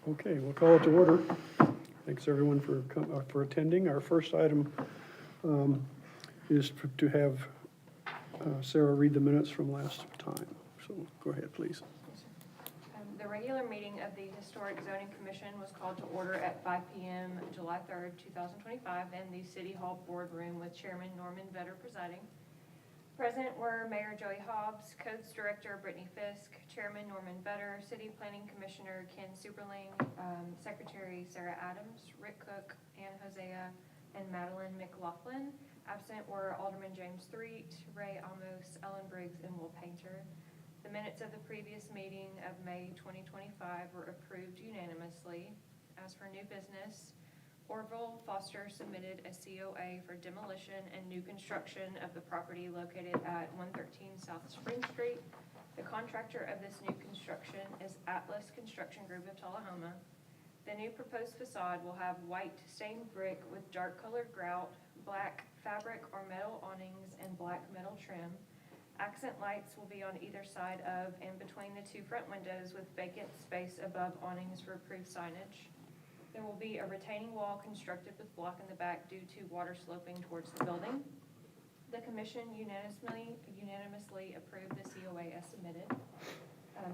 Okay, we'll call it to order. Thanks everyone for attending. Our first item is to have Sarah read the minutes from last time. So go ahead, please. The regular meeting of the Historic Zoning Commission was called to order at 5 p.m. July 3rd, 2025 in the City Hall boardroom with Chairman Norman Vetter presiding. Present were Mayor Joey Hobbs, Codes Director Brittany Fisk, Chairman Norman Vetter, City Planning Commissioner Ken Superling, Secretary Sarah Adams, Rick Cook, Ann Hosea, and Madeline McLaughlin. Absent were Alderman James Threet, Ray Amos, Ellen Briggs, and Will Painter. The minutes of the previous meeting of May 2025 were approved unanimously. As for new business, Orville Foster submitted a COA for demolition and new construction of the property located at 113 South Spring Street. The contractor of this new construction is Atlas Construction Group of Tullahoma. The new proposed facade will have white stained brick with dark colored grout, black fabric or metal awnings, and black metal trim. Accent lights will be on either side of and between the two front windows with vacant space above awnings for approved signage. There will be a retaining wall constructed with block in the back due to water sloping towards the building. The commission unanimously approved the COA as submitted.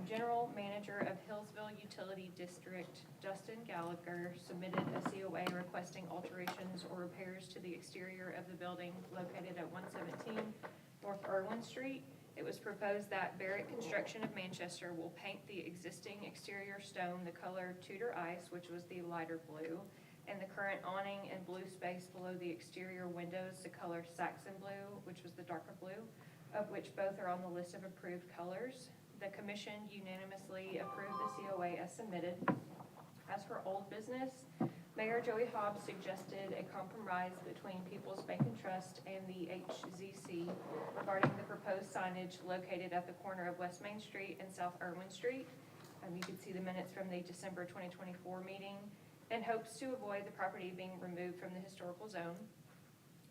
General Manager of Hillsville Utility District, Dustin Gallagher, submitted a COA requesting alterations or repairs to the exterior of the building located at 117 North Irwin Street. It was proposed that Barrett Construction of Manchester will paint the existing exterior stone the color Tudor Ice, which was the lighter blue, and the current awning and blue space below the exterior windows the color Saxon blue, which was the darker blue, of which both are on the list of approved colors. The commission unanimously approved the COA as submitted. As for old business, Mayor Joey Hobbs suggested a compromise between People's Bank and Trust and the HZC regarding the proposed signage located at the corner of West Main Street and South Irwin Street. You can see the minutes from the December 2024 meeting, and hopes to avoid the property being removed from the historical zone.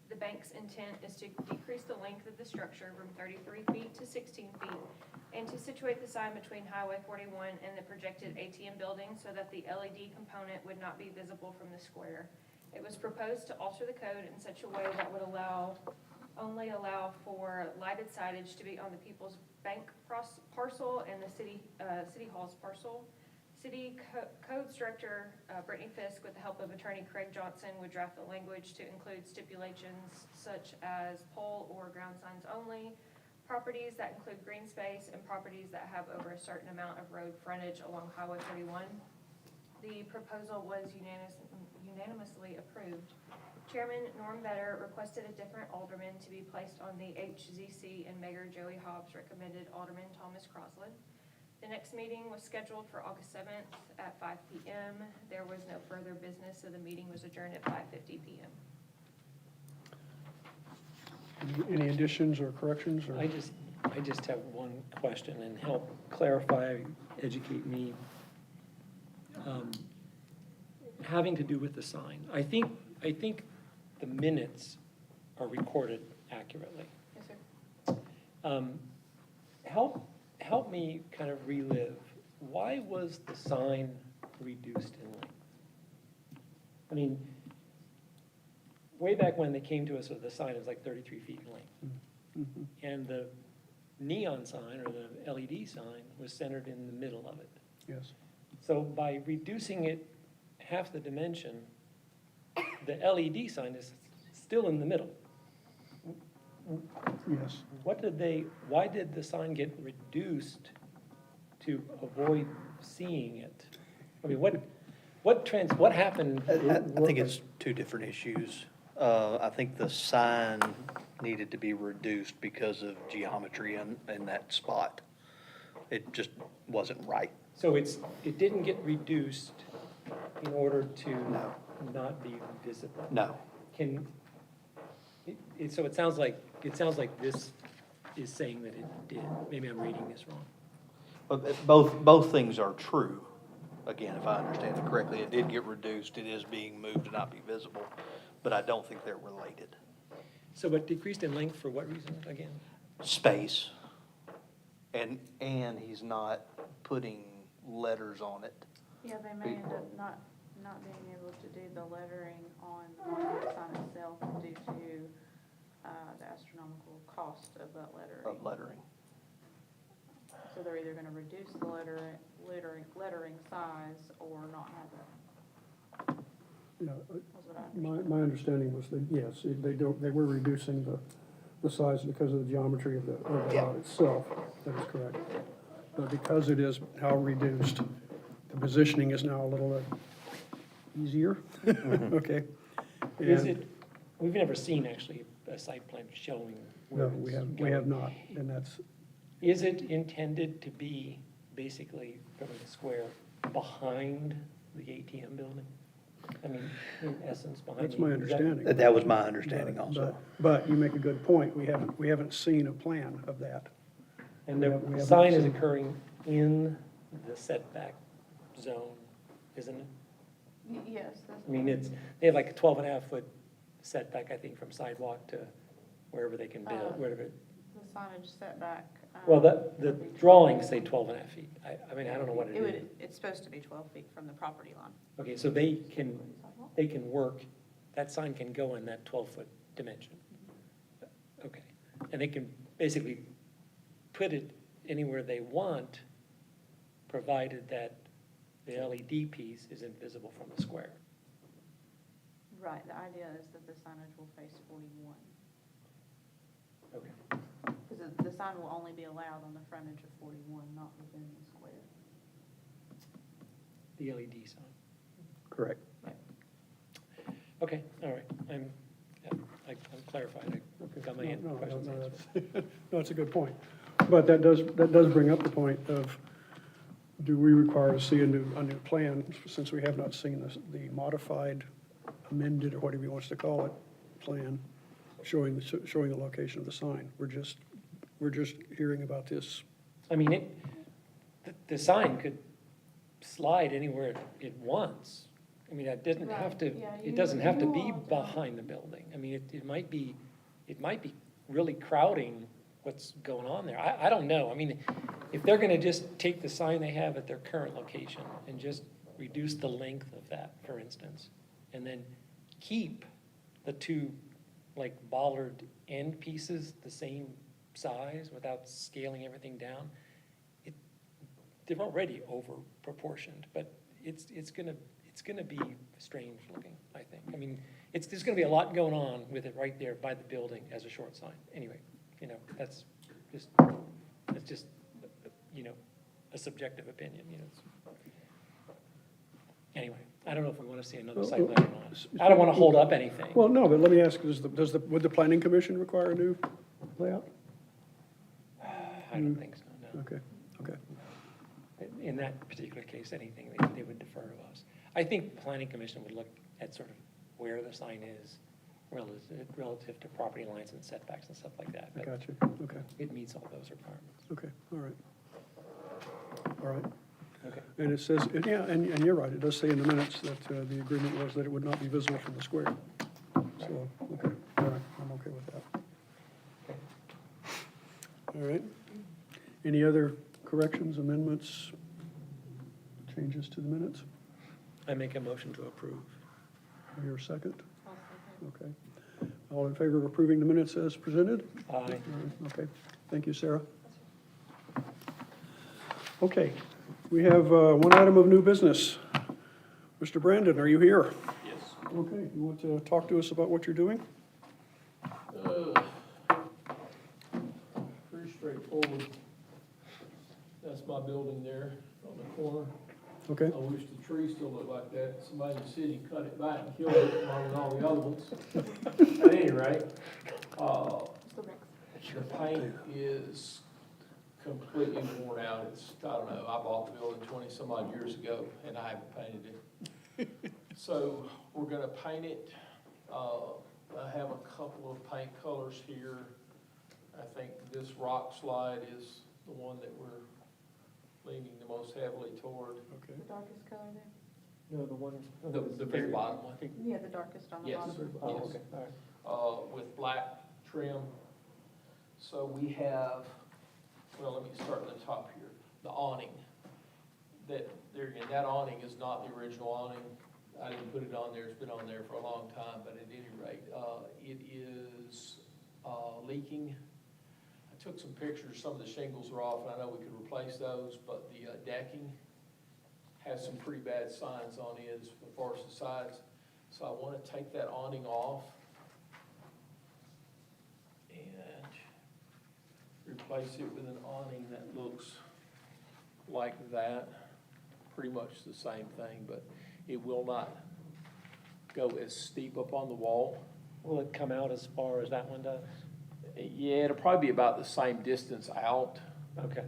The bank's intent is to decrease the length of the structure from 33 feet to 16 feet and to situate the sign between Highway 41 and the projected ATM building so that the LED component would not be visible from the square. It was proposed to alter the code in such a way that would only allow for lighted signage to be on the People's Bank parcel and the City Hall's parcel. City Codes Director Brittany Fisk, with the help of Attorney Craig Johnson, would draft the language to include stipulations such as pole or ground signs only, properties that include green space, and properties that have over a certain amount of road frontage along Highway 31. The proposal was unanimously approved. Chairman Norm Vetter requested a different alderman to be placed on the HZC, and Mayor Joey Hobbs recommended Alderman Thomas Crosland. The next meeting was scheduled for August 7th at 5 p.m. There was no further business, so the meeting was adjourned at 5:50 p.m. Any additions or corrections? Or? I just have one question, and help clarify, educate me. Having to do with the sign. I think the minutes are recorded accurately. Yes, sir. Help me kind of relive. Why was the sign reduced in length? I mean, way back when they came to us with the sign, it was like 33 feet in length. Mm-hmm. And the neon sign, or the LED sign, was centered in the middle of it. Yes. So by reducing it half the dimension, the LED sign is still in the middle. Yes. Why did the sign get reduced to avoid seeing it? I mean, what happened? I think it's two different issues. I think the sign needed to be reduced because of geometry in that spot. It just wasn't right. So it didn't get reduced in order to No. not be visible? No. So it sounds like this is saying that it did. Maybe I'm reading this wrong. But both things are true. Again, if I understand it correctly, it did get reduced. It is being moved to not be visible, but I don't think they're related. So what decreased in length for what reason again? Space. And he's not putting letters on it Yeah, they may end up not being able to do the lettering on the monument sign itself due to the astronomical cost of that lettering. Lettering. So they're either gonna reduce the lettering size or not have it, Yeah, was what I understood. my understanding was that, yes, they were reducing the size because of the geometry of the lot itself. That is correct. But because it is now reduced, the positioning is now a little easier. Okay. Is And- it, we've never seen actually a site plan showing where No, it's we have going. not, and that's, Is it intended to be basically from the square behind the ATM building? I mean, in essence, behind. that's my is that- understanding. That was my understanding But- also. But you make a good point, we haven't seen a plan of that. And we the haven't sign is seen- occurring in the setback zone, isn't it? Yes, I mean, they have like a 12.5 foot setback, I think, from sidewalk to wherever they can build, wherever. the signage setback. Well, the drawings say 12.5 feet. I mean, I don't know what it is. It's supposed to be 12 feet from the property line. Okay, so they can work, that sign can go in that 12-foot dimension. Okay, and they can basically put it anywhere they want, provided that the LED piece is invisible from the square. Right, the idea is that the signage will face 41. Okay. Because the sign will only be allowed on the frontage of 41, not within the square. The LED sign. Correct. Okay, all right, I'm clarified, I got my No, questions no, answered. no, that's a good point. But that does bring up the point of, do we require to see a new plan, since we have not seen the modified, amended, or whatever he wants to call it, plan, showing the location of the sign? We're just hearing about this. I mean, the sign could slide anywhere it wants. I mean, that doesn't have to, Right, yeah, it doesn't have to you be all don't- behind the building. I mean, it might be really crowding what's going on there. I don't know. I mean, if they're gonna just take the sign they have at their current location and just reduce the length of that, for instance, and then keep the two, like, bollard end pieces the same size without scaling everything down, they're already over proportioned, but it's gonna be strange looking, I think. I mean, there's gonna be a lot going on with it right there by the building as a short sign. Anyway, that's just, a subjective opinion, Anyway, I don't know if we wanna see another site plan or not. I don't wanna hold up anything. Well, no, but let me ask, would the planning commission require a new layout? I don't think so, no. Okay. In that particular case, anything, they would defer to us. I think planning commission would look at sort of where the sign is relative to property lines and setbacks and stuff like that. I But got you. Okay, it meets all those requirements. okay, all right. All right. Okay. And it says, yeah, and you're right, it does say in the minutes that the agreement was that it would not be visible from the square. So, okay, all right, I'm okay with that. Okay. All right. Any other corrections, amendments, changes to the minutes? I make a motion to approve. Your second? I'll second. Okay. All in favor of approving the minutes as presented? Aye. Okay, thank you, Sarah. Okay, we have one item of new business. Mr. Brandon, are you here? Yes. Okay, you want to talk to us about what you're doing? Pretty straightforward. That's my building there on the corner. Okay, I wish the tree still looked like that. Somebody in the city cut it back and killed it along with all the other ones. At any rate, Still next. the paint is completely worn out. I don't know, I bought the building 20-some odd years ago and I haven't painted it. So we're gonna paint it. I have a couple of paint colors here. I think this rock slide is the one that we're leaning the most heavily toward. okay. The darkest color there? No, the one. The very bottom one. Yeah, the darkest on the Yes. bottom. Oh, Yes. okay, all right. With black trim. So we have, well, let me start at the top here, the awning. that there, and that awning is not the original awning. I didn't put it on there, it's been on there for a long time, but at any rate, it is, leaking. I took some pictures, some of the shingles are off, and I know we could replace those, but the decking has some pretty bad signs on it as far as the sides. So I wanna take that awning off and replace it with an awning that looks like that. Pretty much the same thing, but it will not go as steep up on the wall. Will it come out as far as that one does? Yeah, it'll probably be about the same distance out. Okay.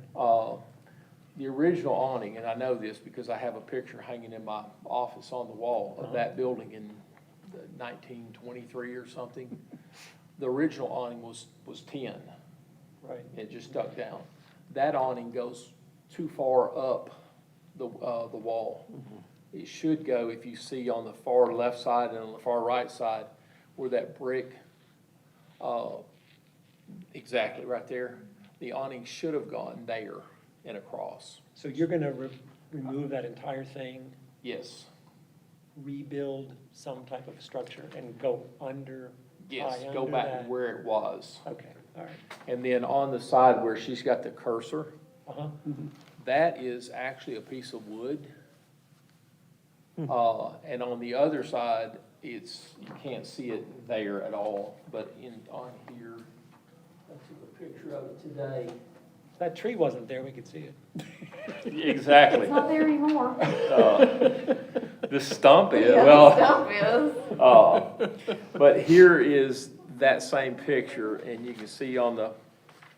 The original awning, and I know this because I have a picture hanging in my office on the wall of that building in 1923 or something. The original awning was 10. Right. It just stuck down. That awning goes too far up the wall. It should go, if you see on the far left side and on the far right side, where that brick, exactly right there, the awning should have gone there and across. So you're gonna remove that entire thing, Yes, rebuild some type of structure and go under? yes, tie go under back that? to where it was. Okay, all right. And then on the side where she's got the cursor, Uh-huh. that is actually a piece of wood. And on the other side, you can't see it there at all, but on here, I took a picture of it today. If that tree wasn't there, we could see it. Exactly. It's not there anymore. The stump is, Yeah, well, stuff is. but here is that same picture, and you can see on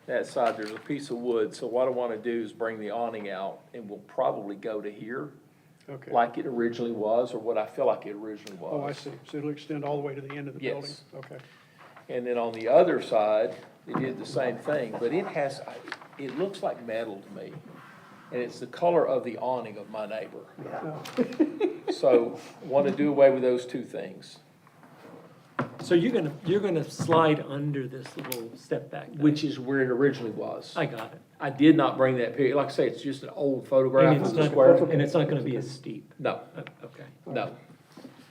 that side, there's a piece of wood. So what I want to do is bring the awning out, and we'll probably go to here, Okay. like it originally was, or what I feel like it originally was. Oh, I see. So it'll extend all the way to the end of the building? Yes. Okay. And then on the other side, they did the same thing, but it looks like metal to me. And it's the color of the awning of my neighbor. So, want to do away with those two things, So you're gonna slide under this little step back thing? which is where it originally was. I got it. I did not bring that picture, like I say, it's just an old photograph And it's of the not, square. and it's not gonna be as steep? No, Okay. no,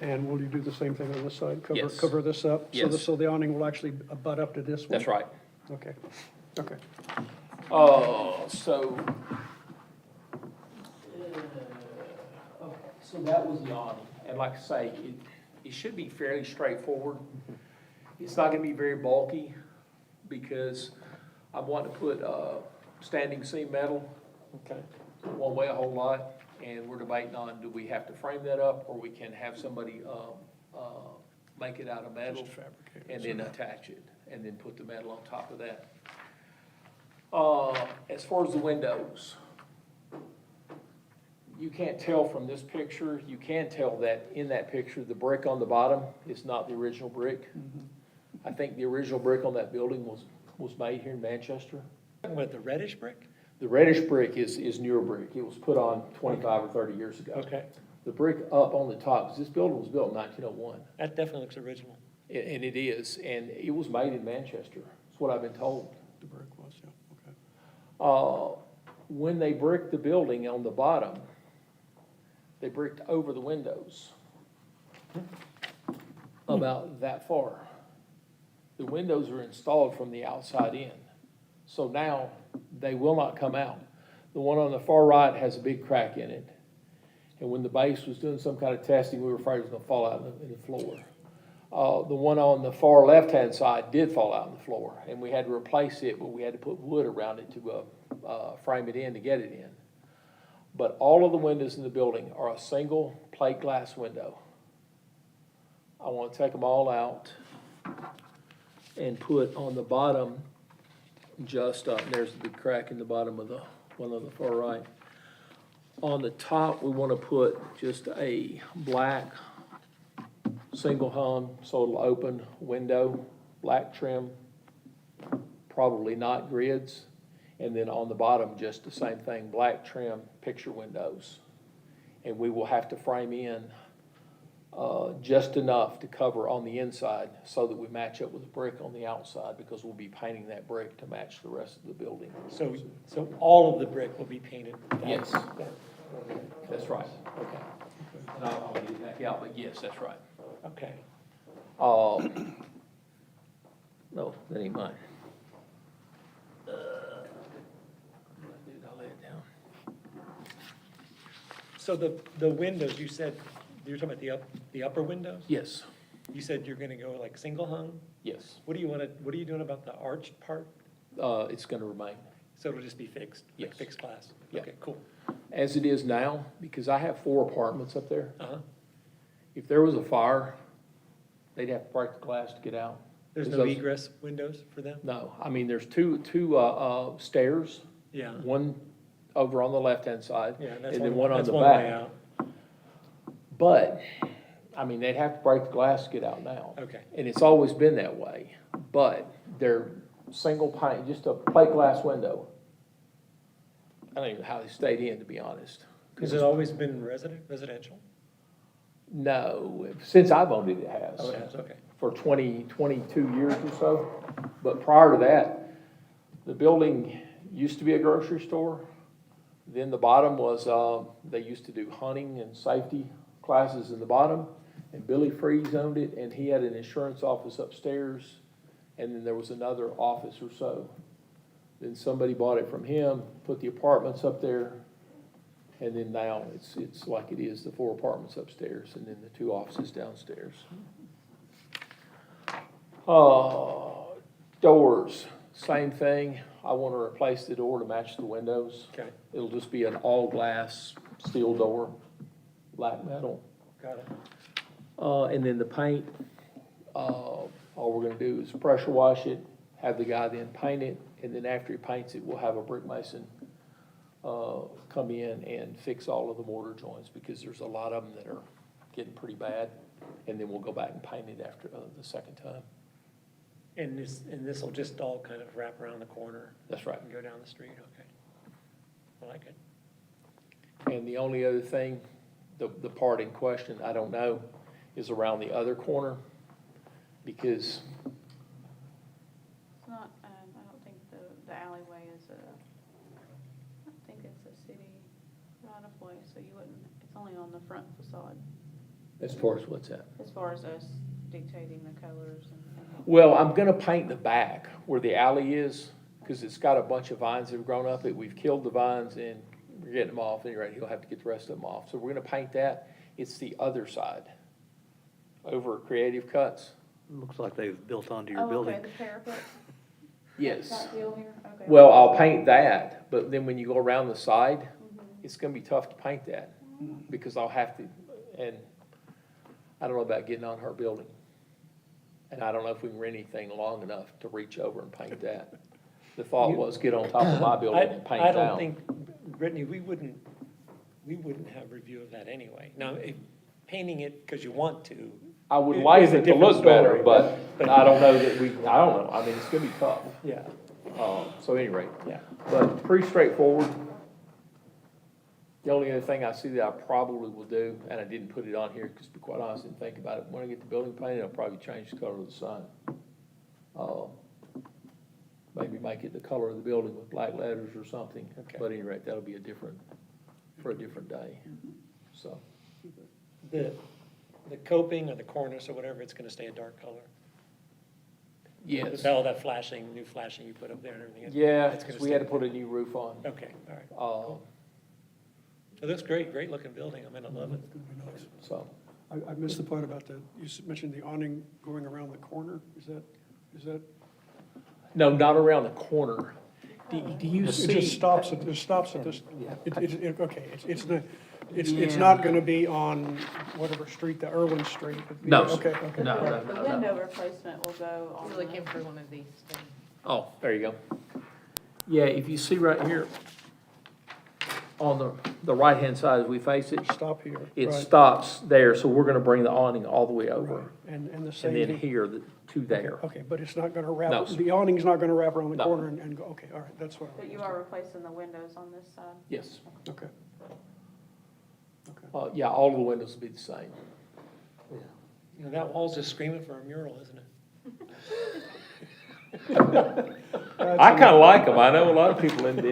And will you do the same thing on this side? Yes. Cover this up? Yes. So the awning will actually butt up to this one? that's right. Okay, okay. So. Okay, so that was the awning, and like I say, it should be fairly straightforward. It's not gonna be very bulky, because I want to put, standing seam metal, Okay. won't weigh a whole lot, and we're debating on, do we have to frame that up, or we can have somebody, make it out of metal? Just fabricate it. And then attach it, and then put the metal on top of that. As far as the windows, you can't tell from this picture, you can tell that in that picture, the brick on the bottom is not the original brick. I think the original brick on that building was made here in Manchester. Talking about the reddish brick? The reddish brick is newer brick, it was put on 25 or 30 years ago. Okay, The brick up on the top, 'cause this building was built in 1901. that definitely looks original. And it is, and it was made in Manchester, that's what I've been told. The brick was, yeah, okay. When they bricked the building on the bottom, they bricked over the windows about that far. The windows are installed from the outside in, so now they will not come out. The one on the far right has a big crack in it, and when the base was doing some kind of testing, we were afraid it was gonna fall out in the floor. The one on the far left-hand side did fall out on the floor, and we had to replace it, but we had to put wood around it to frame it in to get it in. But all of the windows in the building are a single plate glass window. I want to take them all out and put on the bottom, just there's the big crack in the bottom of the one on the far right. On the top, we want to put just a black single hung, so it'll open window, black trim, probably not grids. And then on the bottom, just the same thing, black trim, picture windows. And we will have to frame in just enough to cover on the inside so that we match up with the brick on the outside, because we'll be painting that brick to match the rest of the building. So all of the brick will be painted? Yes. That's right, okay. And I'll get it back out, but yes, that's right. Okay. No, that ain't mine. I'll lay it down. So the windows, you said, you're talking about the upper windows? Yes, You said you're gonna go like single hung? yes. What are you doing about the arched part? It's gonna remain So it'll just be fixed? Like Yes. fixed glass? Yeah. Okay, cool. as it is now, because I have 4 apartments up there. Uh-huh. If there was a fire, they'd have to break the glass to get out. There's Is no those- egress windows for them? No, I mean, there's two stairs, Yeah. one over on the left-hand side. Yeah, that's And then one one on that's the one way back. out. But, I mean, they'd have to break the glass to get out now. Okay. And it's always been that way, but they're single pane, just a plate glass window. I don't even know how they stayed in, to be honest. Has it always been residential? No, since I've owned it, it has. Oh, it has, okay. For 22 years or so. But prior to that, the building used to be a grocery store. Then the bottom was, they used to do hunting and safety classes in the bottom. And Billy Freeze owned it, and he had an insurance office upstairs. And then there was another office or so. Then somebody bought it from him, put the apartments up there. And then now it's like it is, the 4 apartments upstairs and then the 2 offices downstairs. Doors, same thing. I want to replace the door to match the windows. Okay, It'll just be an all-glass steel door, black metal. got it. And then the paint, all we're gonna do is pressure wash it, have the guy then paint it, and then after he paints it, we'll have a brick mason come in and fix all of the mortar joints, because there's a lot of them that are getting pretty bad, and then we'll go back and paint it after the second time. And this'll just all kind of wrap around the corner That's right. and go down the street, okay. I like it. And the only other thing, the part in question, I don't know, is around the other corner, because It's not, I don't think the alleyway is I think it's a city right of way, so you wouldn't, it's only on the front facade, as far as what's that? as far as us dictating the colors and. Well, I'm gonna paint the back where the alley is, because it's got a bunch of vines that have grown up. We've killed the vines and we're getting them off, and you're right, he'll have to get the rest of them off. So we're gonna paint that. It's the other side, over at Creative Cuts. Looks like they've built onto your Oh, building. okay, the parapet, Yes. that deal here, okay. Well, I'll paint that, but then when you go around the side, Mhm. it's gonna be tough to paint that, because I'll have to, and I don't know about getting on her building. And I don't know if we can rent anything long enough to reach over and paint that. The thought was get on top of my building and paint I down. don't think, Brittany, we wouldn't have review of that anyway. Now, if painting it because you want to, I would it like is a it to different look better, story, but but- I don't know that I don't know, I mean, it's gonna be tough. yeah, So at any rate, yeah. but pretty straightforward. The only other thing I see that I probably will do, and I didn't put it on here, because to be quite honest, I didn't think about it, when I get the building painted, I'll probably change the color of the sign. Maybe make it the color of the building with black letters or something. Okay. But at any rate, that'll be for a different day, so. The coping or the cornice or whatever, it's gonna stay a dark color. Yes, With all that flashing, new flashing you put up there and everything. yeah, It's gonna 'cause we had to stay- put a new roof on. Okay, all right. It looks great, great looking building. I mean, I love it. It's gonna be nice. So, I missed the part about you mentioned the awning going around the corner. Is that? no, not around the corner. Do you It see? just stops at this. Yeah. Okay, it's not gonna be on whatever street, the Irwin Street. No, Okay, The- no, The no. window replacement will go on. We're looking for one of these things. Oh, there you go. Yeah, if you see right here, on the right-hand side as we face it, Stop here. it right, stops there, so we're gonna bring the awning all the way over. right. And the And same. then here, to there. Okay, but it's not gonna wrap, No. the awning's not gonna wrap around the No. corner and go, okay, all right, that's what. But you are replacing the windows on this side? Yes. Okay. Okay. Yeah, all of the windows will be the same. You know, that wall's just screaming for a mural, isn't it? I kinda like them. I know a lot of people in, I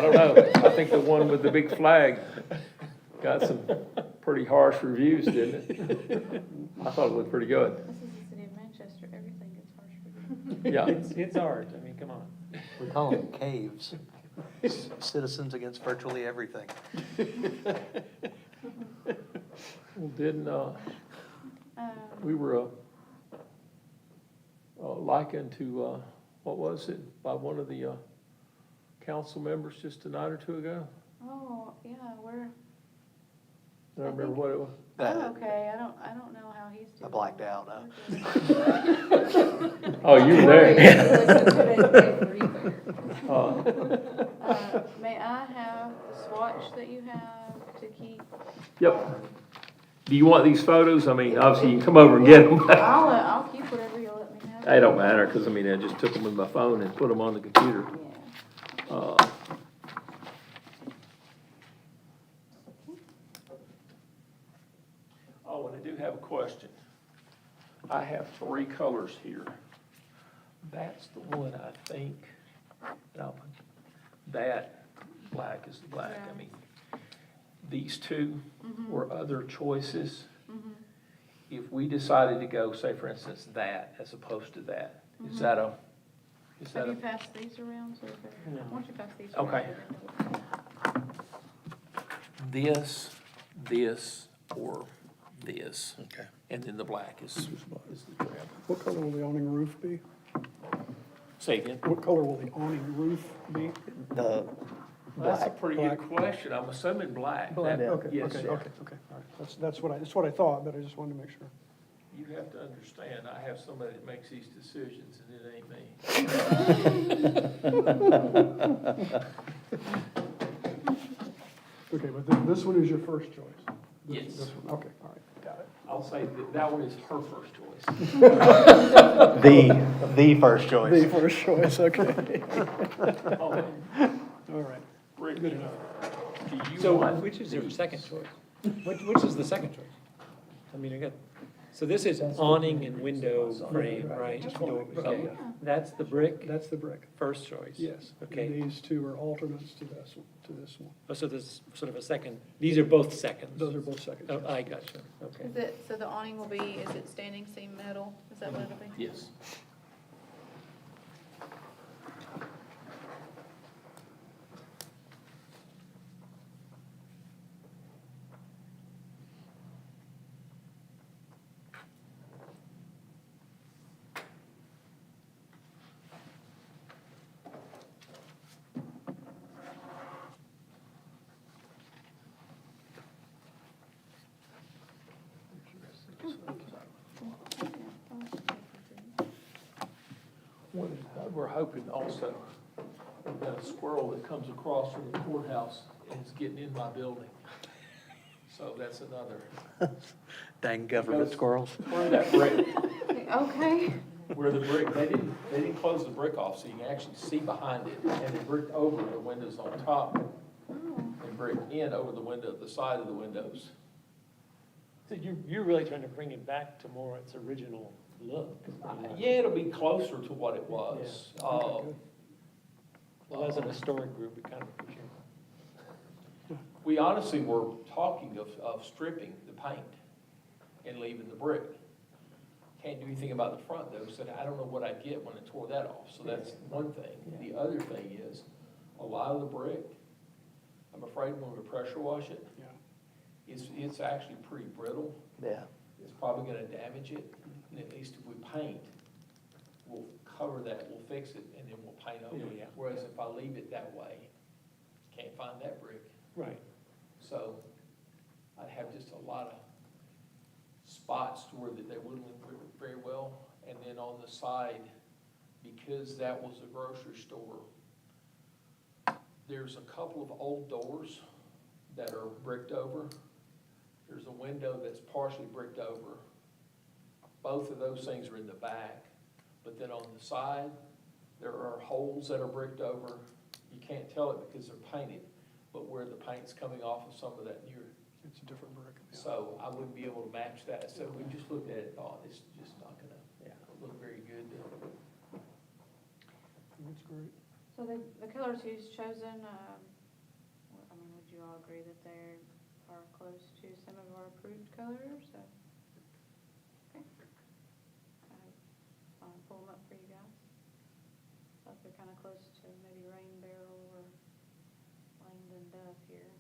don't know. I think the one with the big flag got some pretty harsh reviews, didn't it? I thought it looked pretty good. This is the city of Manchester, everything gets harsh reviews. Yeah. It's art, I mean, come on. We call them caves. Citizens against virtually everything. Well, didn't, we Um, were, likened to, what was it, by one of the, council members just a night or two ago? Oh, yeah, we're, I don't remember what it was. I'm okay, I don't know how he's doing. I blacked out, Oh, you were there. May I have the swatch that you have to keep? Yep. Do you want these photos? I mean, obviously you can come over and get them. I'll keep whatever you'll let me have. It don't matter, cause I mean, I just took them with my phone and put them on the computer. Yeah. Oh, and I do have a question. I have 3 colors here. That's the one I think, that black is the black. I Yeah. mean, these two were other choices. If we decided to go, say for instance, that as opposed to that, is that a, is that Have a? you passed these around, so if there- No. why don't you pass these Okay. around? This, or this, Okay. and then the black is the trim. What color will the awning roof be? Say again? What color will the awning roof be? The That's a black. pretty good question. I'm assuming black. That- Okay, yes, okay, sir. okay, all right. That's what I thought, but I just wanted to make sure. You have to understand, I have somebody that makes these decisions, and it ain't me. Okay, but this one is your first choice? Yes. This one, okay, all right, got it. I'll say that one is her first choice. The first choice. The first choice, okay. Oh, All right. Rick, do you So want which is your these? second choice? Which is the second choice? I mean, I got, so this is awning and window frame, right? Just one. Okay, Yeah. that's the brick, That's the brick, first choice? yes. Okay. And these two are alternates to this one. Oh, so there's sort of a second, these are both seconds? Those are both second. Oh, I gotcha, okay. Is it, so the awning will be, is it standing seam metal? Is that what it'll be? Yes. We're hoping also that a squirrel that comes across from the courthouse is getting in my building. So that's another. Dang government squirrels. Where that brick, Okay. where the brick, they didn't close the brick off so you can actually see behind it. And they bricked over the windows on top and bricked in over the window, the side of the windows. So you're really trying to bring it back to more its original look? Yeah, it'll be closer to what it was. Well, as an historic group, it kind of put you. We honestly were talking of stripping the paint and leaving the brick. Can't do anything about the front though, so I don't know what I'd get when I tore that off, so that's one thing. The other thing is, a lot of the brick, I'm afraid when we pressure wash it, Yeah. it's actually pretty brittle. Yeah. It's probably gonna damage it, and at least if we paint, we'll cover that, we'll fix it, and then we'll paint over it. Yeah. Whereas if I leave it that way, can't find that brick. Right. So I'd have just a lot of spots to where that they wouldn't look very well. And then on the side, because that was a grocery store, there's a couple of old doors that are bricked over. There's a window that's partially bricked over. Both of those things are in the back. But then on the side, there are holes that are bricked over. You can't tell it because they're painted, but where the paint's coming off of some of that newer. It's a different brick. Yeah. So I wouldn't be able to match that. So we just looked at it and thought, it's just not gonna look very good. So the colors he's chosen, I mean, would you all agree that they are close to some of our approved colors? So, okay. Pull them up for you guys. Like they're kind of close to maybe Rain Barrel or Langdon Duff here,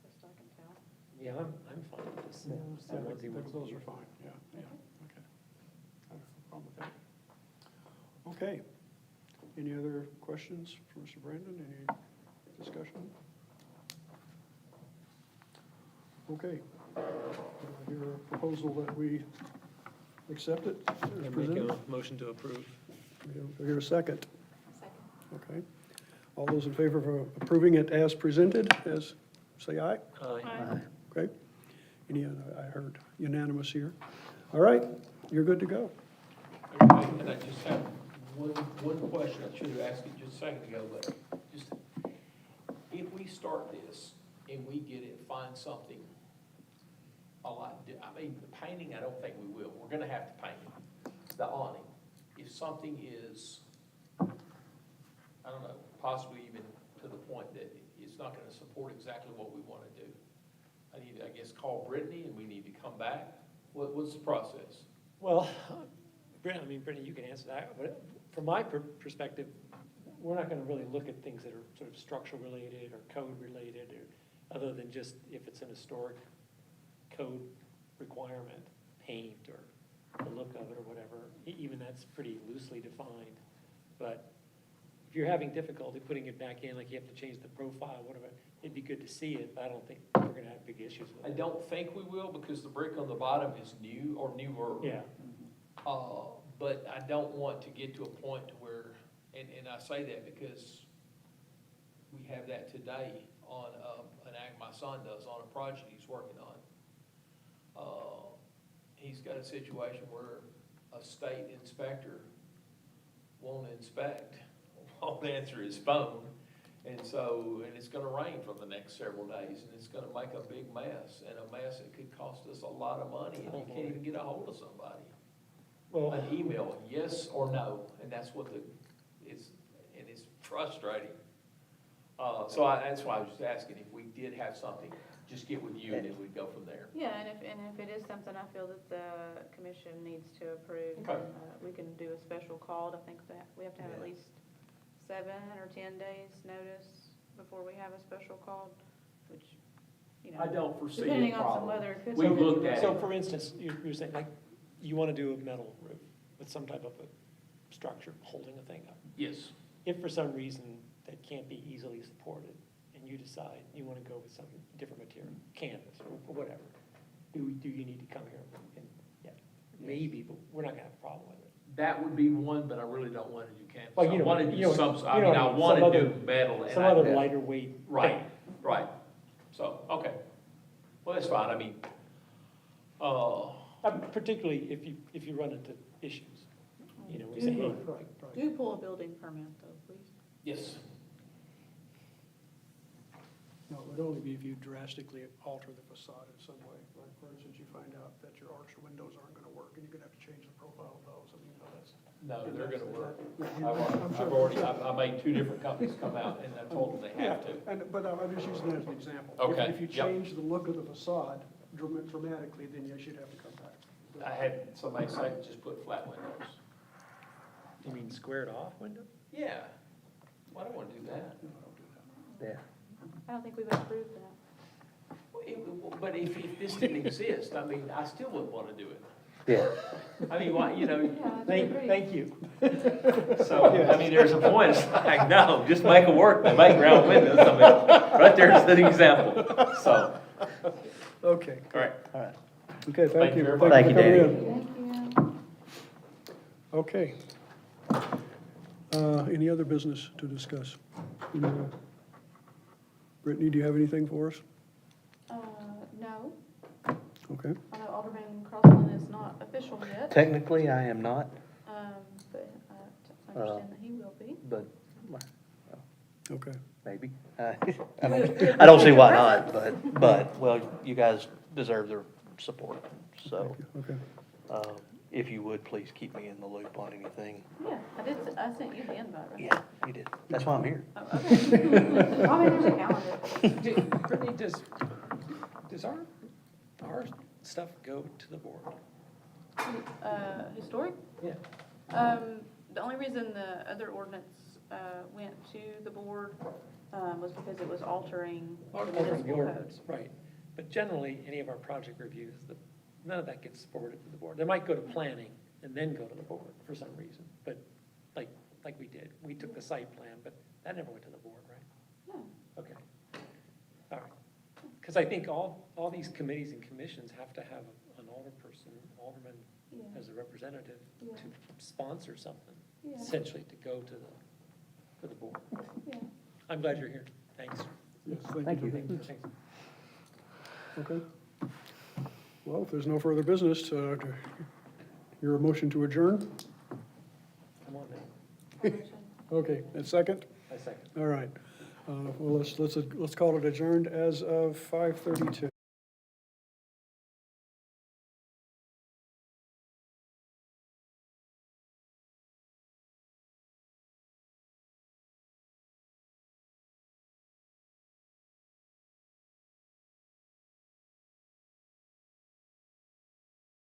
best I can tell. Yeah, I'm fine with this. Yeah, The ones he wants to those use. are fine, yeah, okay. I have no problem with that. Okay. Any other questions for Mr. Brandon? Any discussion? Okay. Do I hear a proposal that we accept it I as make presented? a motion to approve. Do I hear a second? Second. Okay. All those in favor of approving it as presented, say aye. Aye. Okay. Any, I heard unanimous here. All right, you're good to go. Okay, and I just have one question, I should have asked you just a second ago, but just, if we start this and we get it, find something a lot, I mean, the painting, I don't think we will, we're gonna have to paint it, the awning. If something is, I don't know, possibly even to the point that it's not gonna support exactly what we wanna do, I need to, I guess, call Brittany and we need to come back, what's the process? Well, Brittany, you can answer that, but from my perspective, we're not gonna really look at things that are sort of structural related or code related, or other than just if it's an historic code requirement, paint or the look of it or whatever, even that's pretty loosely defined. But if you're having difficulty putting it back in, like you have to change the profile, whatever, it'd be good to see it, but I don't think we're gonna have big issues with I it. don't think we will, because the brick on the bottom is new or newer. Yeah, But I don't want to get to a point to where, and I say that because we have that today on, an act my son does on a project he's working on. He's got a situation where a state inspector won't inspect, won't answer his phone. And so, and it's gonna rain for the next several days, and it's gonna make a big mess, and a mess that could cost us a lot of money, and you can't even get a hold of somebody. well, An email, yes or no, and that's what and it's frustrating. That's why I was just asking, if we did have something, just get with you, and then we'd go from there. Yeah, and if it is something I feel that the commission needs to approve, Okay. we can do a special call. I think that we have to have at Yeah. least 7 or 10 days notice before we have a special call, which, you know. I don't foresee a Depending on some problem. weather, it could. We've looked at so it. for instance, you're saying, like, you wanna do a metal roof with some type of a structure holding a thing up. Yes, If for some reason that can't be easily supported, and you decide you wanna go with some different material, canvas or whatever, do you need to come here and, yeah, maybe, but we're not gonna have a problem with it. that would be one, but I really don't want to do canvas. Well, you I know, want to you do know, some, you I know mean, I what I mean, want some to do other- metal, and Some I, other lighter weight. right, right. So, okay. Well, that's fine, I mean, Particularly if you run into issues, you know, we say, hey, Right. Do pull a building permit though, please. yes, No, it would only be if you drastically alter the facade in some way. Like, for instance, you find out that your arch windows aren't gonna work, and you're gonna have to change the profile of those. I mean, that's. no, they're going to work. I'm sure- I've already, I made 2 different companies come out, and I told them they have to. But I'm just using that as an example. Okay, If you yep. change the look of the facade dramatically, then yes, you'd have to come back. I had somebody say, just put flat windows. you mean squared off window? Yeah, well, I don't want to do that. No, I don't do that. Yeah. I don't think we've approved that. But if this didn't exist, I mean, I still wouldn't want to do it. Yeah. I mean, why, you know, Yeah, I agree. Thank you. So, I mean, there's a point, it's like, no, just make it work, they make round windows, I mean, right there's the example, so, Okay, all right. All right. okay, thank you. you very much. Thank you, for coming Danny. in. Thank you. Okay. Any other business to discuss? Brittany, do you have anything for us? No, Okay. I know Alderman Crossland is not official yet, Technically, I am not, but I understand that he will be. but Okay. maybe. I don't see why not, but, well, you guys deserve their support, so. Okay. if you would, please keep me in the loop on anything. Yeah, I sent you the invite, right? Yeah, you did. That's why I'm here. Oh, okay. Probably there's a calendar. Brittany, does our stuff go to the board? Historic? Yeah. The only reason the other ordinance, went to the board, was because it was altering the Altering the municipal code. ordinance, right. But generally, any of our project reviews, none of that gets forwarded to the board. They might go to planning and then go to the board for some reason, but like we did. We took the site plan, but that never went to the board, right? No. Okay. All right. Because I think all these committees and commissions have to have an alderman Yeah. as a representative Yeah. to sponsor something, Yeah. essentially to go to the board. Yeah. I'm glad you're here. Thanks. Yes, thank you. Thanks. Okay. Well, if there's no further business, your motion to adjourn? Come on, man. Okay, and second? I second. All right. Well, let's call it adjourned as of 5:32.